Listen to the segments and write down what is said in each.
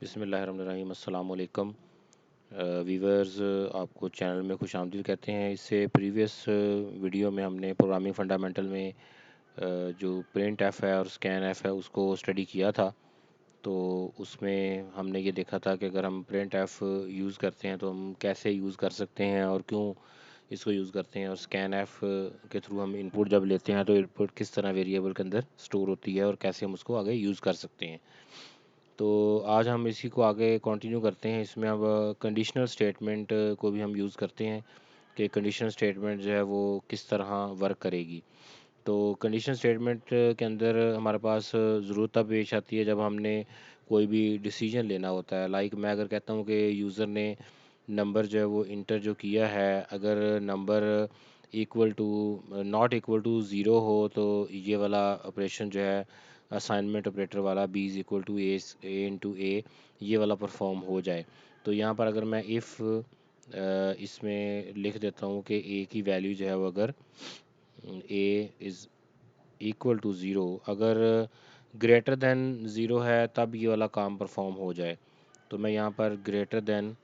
बिस्मिल्लाहिर्रहमानिर्रहीम अस्सलाम वालेकुम वीवर्स। आपको चैनल में खुशामदीद कहते हैं। इससे प्रीवियस वीडियो में हमने प्रोग्रामिंग फंडामेंटल में जो प्रिंट एफ है और स्कैन एफ है उसको स्टडी किया था। तो उसमें हमने ये देखा था कि अगर हम प्रिंट एफ यूज़ करते हैं तो हम कैसे यूज़ कर सकते हैं और क्यों इसको यूज़ करते हैं, और स्कैन एफ के थ्रू हम इनपुट जब लेते हैं तो इनपुट किस तरह वेरिएबल के अंदर स्टोर होती है और कैसे हम उसको आगे यूज़ कर सकते हैं। तो आज हम इसी को आगे कंटिन्यू करते हैं। इसमें अब कंडीशनल स्टेटमेंट को भी हम यूज़ करते हैं कि कंडीशनल स्टेटमेंट जो है वो किस तरह वर्क करेगी। तो कंडीशनल स्टेटमेंट के अंदर हमारे पास ज़रूरत तब पेश आती है जब हमने कोई भी डिसीजन लेना होता है। लाइक मैं अगर कहता हूँ कि यूज़र ने नंबर जो है वो इंटर जो किया है, अगर number equal to not equal to zero हो तो ये वाला ऑपरेशन जो है असाइनमेंट ऑपरेटर वाला B is equal to A into A, ये वाला परफॉर्म हो जाए। तो यहाँ पर अगर मैं इफ़ इसमें लिख देता हूँ कि ए की वैल्यू जो है वो अगर A is equal to zero, अगर ग्रेटर देन ज़ीरो है तब ये वाला काम परफॉर्म हो जाए। तो मैं यहाँ पर ग्रेटर देन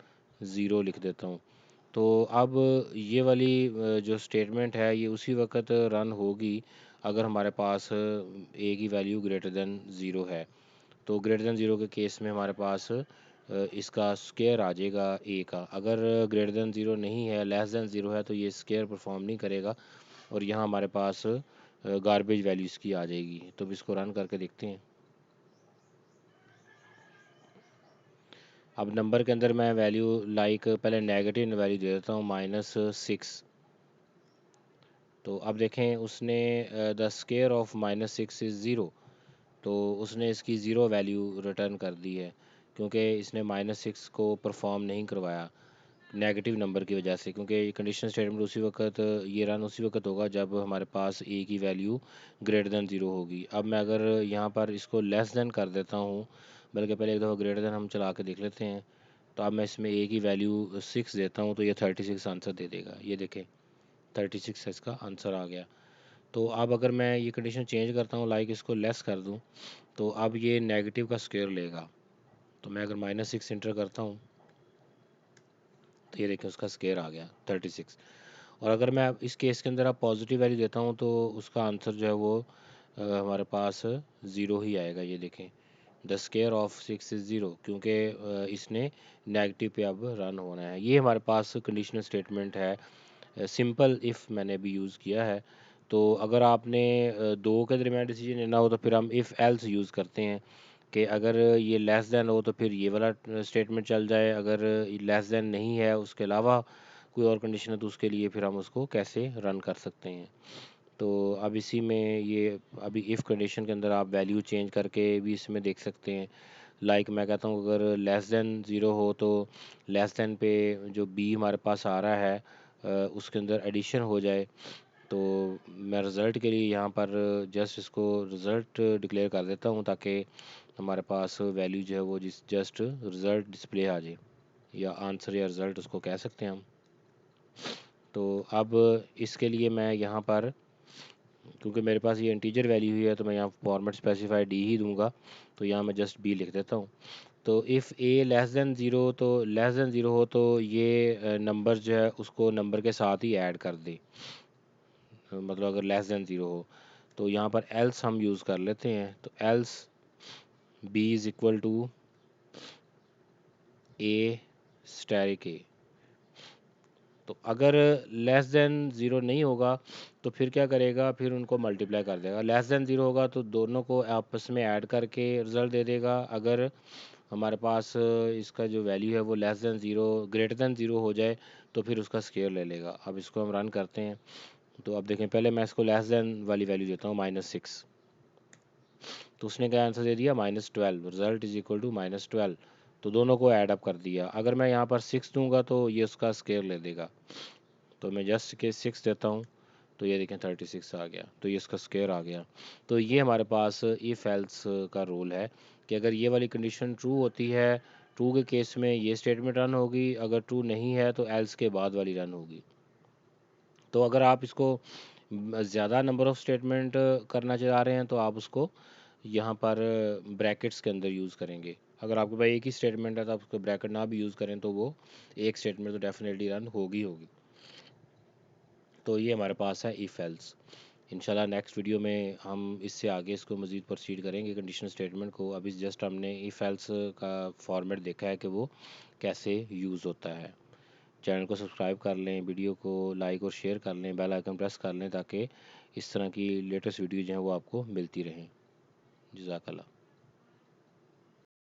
ज़ीरो लिख देता हूँ। तो अब ये वाली जो स्टेटमेंट है ये उसी वक्त रन होगी अगर हमारे पास ए की वैल्यू ग्रेटर देन ज़ीरो है। तो ग्रेटर देन ज़ीरो के केस में हमारे पास इसका स्क्वायर आ जाएगा ए का। अगर ग्रेटर देन ज़ीरो नहीं है, लेस देन ज़ीरो है, तो ये स्क्वायर परफॉर्म नहीं करेगा और यहाँ हमारे पास गार्बेज वैल्यू इसकी आ जाएगी। तो अब इसको रन करके देखते हैं। अब नंबर के अंदर मैं वैल्यू लाइक पहले नेगेटिव वैल्यू दे देता हूँ -6। तो अब देखें उसने the square of -6 is zero, तो उसने इसकी ज़ीरो वैल्यू रिटर्न कर दी है क्योंकि इसने -6 को परफॉर्म नहीं करवाया नेगेटिव नंबर की वजह से। क्योंकि कंडीशन स्टेटमेंट उसी वक्त ये रन उसी वक्त होगा जब हमारे पास ए की वैल्यू ग्रेटर देन ज़ीरो होगी। अब मैं अगर यहाँ पर इसको लेस देन कर देता हूँ, बल्कि पहले एक दफ़ा ग्रेटर देन हम चला के देख लेते हैं। तो अब मैं इसमें ए की वैल्यू 6 देता हूँ तो ये 36 आंसर दे देगा। ये देखें 36 इसका आंसर आ गया। तो अब अगर मैं ये कंडीशन चेंज करता हूँ, लाइक इसको लेस कर दूँ, तो अब ये नेगेटिव का स्क्वायर लेगा। तो मैं अगर -6 इंटर करता हूँ तो ये देखिए उसका स्क्वायर आ गया 36। और अगर मैं इस केस के अंदर अब पॉजिटिव वैल्यू देता हूँ तो उसका आंसर जो है वो हमारे पास ज़ीरो ही आएगा। ये देखें the square of 6 is zero, क्योंकि इसने नेगेटिव पे अब रन होना है। ये हमारे पास कंडीशनल स्टेटमेंट है। सिंपल इफ़ मैंने भी यूज़ किया है। तो अगर आपने दो के दरमियान डिसीजन लेना हो तो फिर हम इफ़ एल्स यूज़ करते हैं कि अगर ये लेस देन हो तो फिर ये वाला स्टेटमेंट चल जाए, अगर लेस देन नहीं है उसके अलावा कोई और कंडीशन है तो उसके लिए फिर हम उसको कैसे रन कर सकते हैं। तो अब इसी में ये अभी इफ़ कंडीशन के अंदर आप वैल्यू चेंज करके भी इसमें देख सकते हैं। लाइक मैं कहता हूँ अगर लेस देन ज़ीरो हो तो लेस देन पे जो बी हमारे पास आ रहा है उसके अंदर एडिशन हो जाए। तो मैं रिज़ल्ट के लिए यहाँ पर जस्ट इसको रिज़ल्ट डिक्लेयर कर देता हूँ ताकि हमारे पास वैल्यू जो है वो जिस जस्ट रिज़ल्ट डिस्प्ले आ जाए, या आंसर या रिज़ल्ट उसको कह सकते हैं हम। तो अब इसके लिए मैं यहाँ पर, क्योंकि मेरे पास ये इंटीजर वैल्यू ही है, तो मैं यहाँ फॉर्मेट स्पेसिफाई डी ही दूंगा। तो यहाँ मैं जस्ट बी लिख देता हूँ। तो if A less than zero, तो लेस देन ज़ीरो हो तो ये नंबर जो है उसको नंबर के साथ ही ऐड कर दे। मतलब अगर लेस देन ज़ीरो हो तो यहाँ पर एल्स हम यूज़ कर लेते हैं। तो else B is equal to A asterisk A. तो अगर लेस देन ज़ीरो नहीं होगा तो फिर क्या करेगा, फिर उनको मल्टीप्लाई कर देगा। लेस देन ज़ीरो होगा तो दोनों को आपस में ऐड करके रिज़ल्ट दे देगा। अगर हमारे पास इसका जो वैल्यू है वो less than zero greater than zero हो जाए तो फिर उसका स्क्वायर ले लेगा। अब इसको हम रन करते हैं। तो अब देखें पहले मैं इसको लेस देन वाली वैल्यू देता हूँ -6। तो उसने क्या आंसर दे दिया -12, रिजल्ट इज इक्वल टू -12। तो दोनों को ऐड अप कर दिया। अगर मैं यहाँ पर 6 दूंगा तो ये उसका स्क्वायर ले देगा। तो मैं जस्ट के 6 देता हूँ तो ये देखें 36 आ गया, तो ये इसका स्क्वायर आ गया। तो ये हमारे पास इफ़ एल्स का रूल है कि अगर ये वाली कंडीशन ट्रू होती है, ट्रू के केस में ये स्टेटमेंट रन होगी, अगर ट्रू नहीं है तो एल्स के बाद वाली रन होगी। तो अगर आप इसको ज़्यादा नंबर ऑफ़ स्टेटमेंट करना चाह रहे हैं तो आप उसको यहाँ पर ब्रैकेट्स के अंदर यूज़ करेंगे। अगर आपके पास एक ही स्टेटमेंट है तो आप उसको ब्रैकेट ना भी यूज़ करें तो वो एक स्टेटमेंट तो डेफिनेटली रन होगी होगी। तो ये हमारे पास है इफ़ एल्स। इंशाल्लाह नेक्स्ट वीडियो में हम इससे आगे इसको मज़ीद प्रोसीड करेंगे कंडीशनल स्टेटमेंट को। अभी जस्ट हमने इफ़ एल्स का फॉर्मेट देखा है कि वो कैसे यूज़ होता है। चैनल को सब्सक्राइब कर लें, वीडियो को लाइक और शेयर कर लें, बेल आइकन प्रेस कर लें ताकि इस तरह की लेटेस्ट वीडियो जो हैं वो आपको मिलती रहें। जज़ाकल्लाह।